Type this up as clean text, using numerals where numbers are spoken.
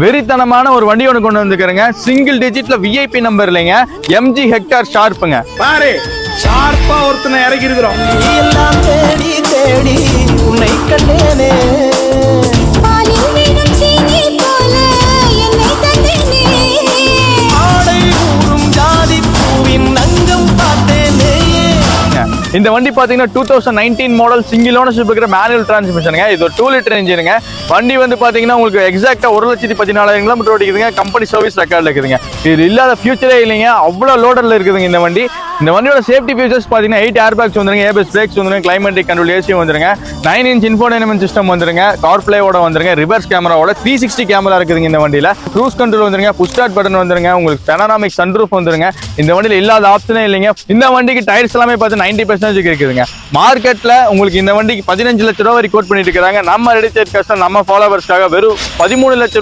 வெறித்தனமான ஒரு வண்டி ஒன்று கொண்டு வந்துக்கிறேங்க. சிங்கிள் டிஜிட்ல விஐபி நம்பர் இல்லைங்க, எம்ஜி ஹெக்டார் ஷார்ப்புங்க. பாரு ஷார்ப்பா ஒருத்தனை இறக்கி இருக்கிறோம். எல்லாம் தேடி தேடி உன்னை கண்டேனே, ஆடை ஊறும் ஜாதி பூவின் அங்கம் பார்த்தேனே. இந்த வண்டி பாத்தீங்கன்னா 2019 மாடல் சிங்கிள் ஓனர்ஷிப் இருக்கிற மேனுவல் டிரான்ஸ்மிஷனுங்க. இது ஒரு 2 லிட்டர் இன்ஜினுங்க. வண்டி வந்து பாத்தீங்கன்னா உங்களுக்கு எக்ஸாக்டா 1,14,000 கிலோமீட்டர் ஓடிக்குதுங்க. கம்பெனி சர்வீஸ் ரெக்கார்ட்ல இருக்குதுங்க. இது இல்லாத ஃபியூச்சரே இல்லைங்க, அவ்வளவு லோடர்ல இருக்குதுங்க இந்த வண்டி. இந்த வண்டியோட சேஃப்டி ஃபீச்சர்ஸ் பாத்தீங்கன்னா 8 ஏர் பேக்ஸ் வந்துருங்க, ஏபிஎஸ் பிரேக்ஸ் வந்துருங்க, கிளைமேட்டிக் கண்ட்ரோல் ஏசி வந்துருங்க, 9 இன்ச் இன்ஃபோடைன்மென்ட் சிஸ்டம் வந்துருங்க, கார்ப்ளேவோட வந்துருங்க, ரிவர்ஸ் கேமராவோட 360 கேமரா இருக்குதுங்க இந்த வண்டியில. க்ரூஸ் கண்ட்ரோல் வந்துருங்க, புஷ் ஸ்டார்ட் பட்டன் வந்துருங்க, உங்களுக்கு பெனாராமிக் சன்ரூஃப் வந்துருங்க. இந்த வண்டியில இல்லாத ஆப்ஷனே இல்லைங்க. இந்த வண்டிக்கு டயர்ஸ் எல்லாமே பார்த்து 90% இருக்குதுங்க. மார்க்கெட்ல உங்களுக்கு இந்த வண்டிக்கு 15 லட்சம் ரூபாய் வரை கோட் பண்ணிட்டு இருக்காங்க. நம்ம ரெடி சேட் கஸ்டம் நம்ம ஃபாலோவர்ஸ்க்காக வெறும் 13 லட்சம்